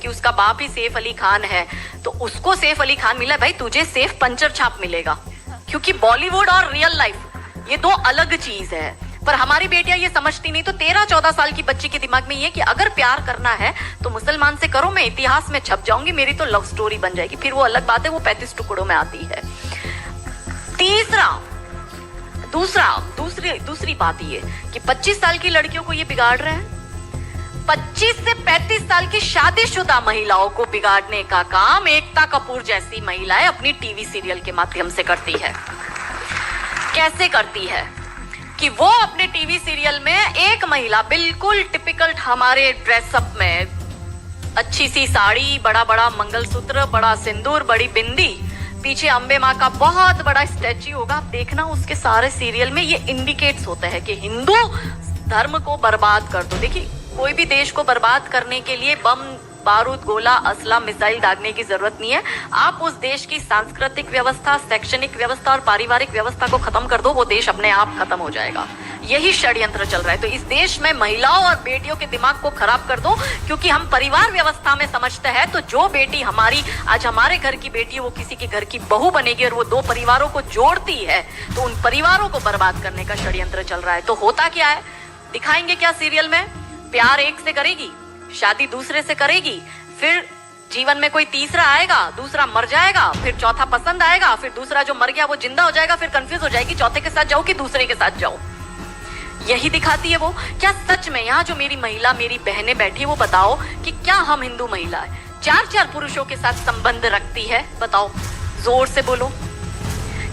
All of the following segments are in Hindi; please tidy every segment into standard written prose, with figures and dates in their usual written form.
कि उसका बाप ही सैफ अली खान है, तो उसको सैफ अली खान मिला, भाई तुझे सैफ पंचर छाप मिलेगा, क्योंकि बॉलीवुड और रियल लाइफ ये दो अलग चीज है। पर हमारी बेटियां ये समझती नहीं। तो 13-14 साल की बच्ची के दिमाग में ये कि अगर प्यार करना है तो मुसलमान से करो, मैं इतिहास में छप जाऊंगी, मेरी तो लव स्टोरी बन जाएगी। फिर वो अलग बात है, वो 35 टुकड़ों में आती है। दूसरी बात ये कि 25 साल की लड़कियों को ये बिगाड़ रहे हैं। 25 से 35 साल की शादीशुदा महिलाओं को बिगाड़ने का काम एकता कपूर जैसी महिलाएं अपनी टीवी सीरियल के माध्यम से करती है। कैसे करती है कि वो अपने टीवी सीरियल में एक महिला बिल्कुल टिपिकल हमारे ड्रेसअप में, अच्छी सी साड़ी, बड़ा बड़ा मंगलसूत्र, बड़ा सिंदूर, बड़ी बिंदी, पीछे अंबे माँ का बहुत बड़ा स्टैच्यू होगा। आप देखना उसके सारे सीरियल में ये इंडिकेट्स होता है कि हिंदू धर्म को बर्बाद कर दो। देखिए, कोई भी देश को बर्बाद करने के लिए बम, बारूद, गोला, असला, मिसाइल दागने की जरूरत नहीं है। आप उस देश की सांस्कृतिक व्यवस्था, शैक्षणिक व्यवस्था और पारिवारिक व्यवस्था को खत्म कर दो, वो देश अपने आप खत्म हो जाएगा। यही षड्यंत्र चल रहा है। तो इस देश में महिलाओं और बेटियों के दिमाग को खराब कर दो, क्योंकि हम परिवार व्यवस्था में समझते हैं तो जो बेटी हमारी आज हमारे घर की बेटी है वो किसी के घर की बहू बनेगी और वो दो परिवारों को जोड़ती है, तो उन परिवारों को बर्बाद करने का षड्यंत्र चल रहा है। तो होता क्या है, दिखाएंगे क्या सीरियल में? प्यार एक से करेगी, शादी दूसरे से करेगी, फिर जीवन में कोई तीसरा आएगा, दूसरा मर जाएगा, फिर चौथा पसंद आएगा, फिर दूसरा जो मर गया वो जिंदा हो जाएगा, फिर कंफ्यूज हो जाएगी चौथे के साथ जाओ कि दूसरे के साथ जाओ। यही दिखाती है वो। क्या सच में यहाँ जो मेरी महिला, मेरी बहनें बैठी है, वो बताओ कि क्या हम हिंदू महिला है 4-4 पुरुषों के साथ संबंध रखती है? बताओ, जोर से बोलो।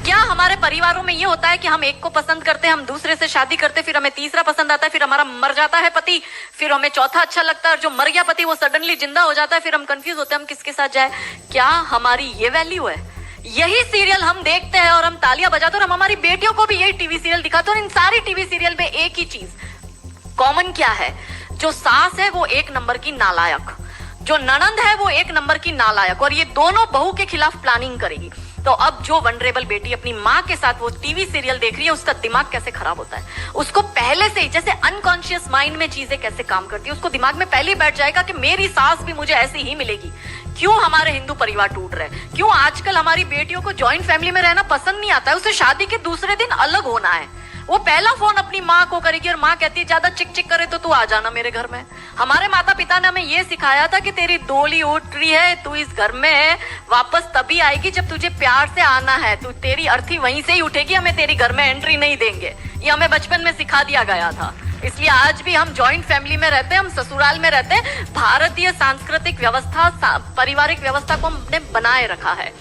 क्या हमारे परिवारों में ये होता है कि हम एक को पसंद करते हैं, हम दूसरे से शादी करते, फिर हमें तीसरा पसंद आता है, फिर हमारा मर जाता है पति, फिर हमें चौथा अच्छा लगता है, और जो मर गया पति वो सडनली जिंदा हो जाता है, फिर हम कंफ्यूज होते हैं हम किसके साथ जाए? क्या हमारी ये वैल्यू है? यही सीरियल हम देखते हैं और हम तालियां बजाते हैं, और हम हमारी बेटियों को भी यही टीवी सीरियल दिखाते हैं। और इन सारी टीवी सीरियल में एक ही चीज कॉमन क्या है? जो सास है वो एक नंबर की नालायक, जो ननंद है वो एक नंबर की नालायक, और ये दोनों बहू के खिलाफ प्लानिंग करेगी। तो अब जो वनरेबल बेटी अपनी माँ के साथ वो टीवी सीरियल देख रही है, उसका दिमाग कैसे खराब होता है, उसको पहले से ही, जैसे अनकॉन्शियस माइंड में चीजें कैसे काम करती है, उसको दिमाग में पहले ही बैठ जाएगा कि मेरी सास भी मुझे ऐसी ही मिलेगी। क्यों हमारे हिंदू परिवार टूट रहे हैं? क्यों आजकल हमारी बेटियों को जॉइंट फैमिली में रहना पसंद नहीं आता है? उसे शादी के दूसरे दिन अलग होना है। वो पहला फोन अपनी माँ को करेगी और माँ कहती है ज्यादा चिक चिक करे तो तू आ जाना मेरे घर में। हमारे माता पिता ने हमें ये सिखाया था कि तेरी डोली उठ रही है, तू इस घर में वापस तभी आएगी जब तुझे प्यार से आना है, तू तेरी अर्थी वहीं से ही उठेगी, हमें तेरी घर में एंट्री नहीं देंगे। ये हमें बचपन में सिखा दिया गया था। इसलिए आज भी हम जॉइंट फैमिली में रहते हैं, हम ससुराल में रहते हैं। भारतीय सांस्कृतिक व्यवस्था, पारिवारिक व्यवस्था को हमने बनाए रखा है।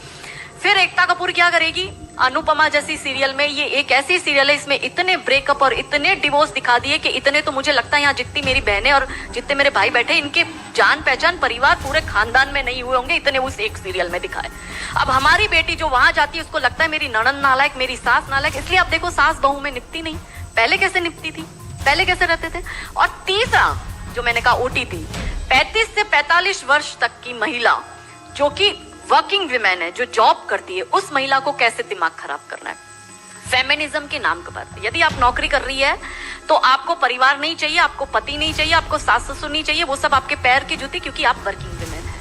फिर एकता कपूर क्या करेगी? अनुपमा जैसी सीरियल में, ये एक ऐसी सीरियल है इसमें इतने ब्रेकअप और इतने डिवोर्स दिखा दिए कि इतने तो मुझे लगता है यहाँ जितनी मेरी बहनें और जितने मेरे भाई बैठे, इनके जान पहचान परिवार पूरे खानदान में नहीं हुए होंगे, इतने उस एक सीरियल में दिखाए। अब हमारी बेटी जो वहां जाती है उसको लगता है मेरी ननंद नालायक, मेरी सास नालायक। इसलिए अब देखो सास बहू में निपटी नहीं। पहले कैसे निपटी थी, पहले कैसे रहते थे? और तीसरा जो मैंने कहा OTT, 35 से 45 वर्ष तक की महिला जो कि वर्किंग विमेन है, जो जॉब करती है, उस महिला को कैसे दिमाग खराब करना है फेमिनिज्म के नाम पर। यदि आप नौकरी कर रही है तो आपको परिवार नहीं चाहिए, आपको पति नहीं चाहिए, आपको सास ससुर नहीं चाहिए, वो सब आपके पैर की जूती, क्योंकि आप वर्किंग विमेन है,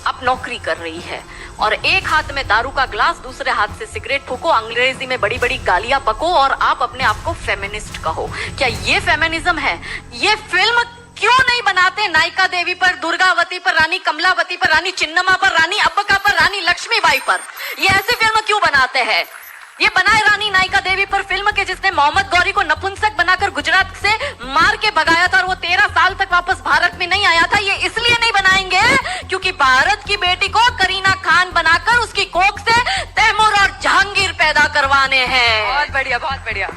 आप नौकरी कर रही है। और एक हाथ में दारू का ग्लास, दूसरे हाथ से सिगरेट फूको, अंग्रेजी में बड़ी बड़ी गालियां बको और आप अपने आप को फेमिनिस्ट कहो। क्या ये फेमिनिज्म है? ये फिल्म क्यों नहीं बनाते नायिका देवी पर, दुर्गावती पर, रानी कमलावती पर, रानी चिन्नमा पर, रानी अब्बका पर, रानी लक्ष्मीबाई पर? ये ऐसी फिल्म क्यों बनाते हैं? ये बनाए रानी नायिका देवी पर फिल्म के जिसने मोहम्मद गौरी को नपुंसक बनाकर गुजरात से मार के भगाया था और वो 13 साल तक वापस भारत में नहीं आया था। ये इसलिए नहीं बनाएंगे क्योंकि भारत की बेटी को करीना खान बनाकर उसकी कोख से तैमूर और जहांगीर पैदा करवाने हैं। बहुत बढ़िया, बहुत बढ़िया।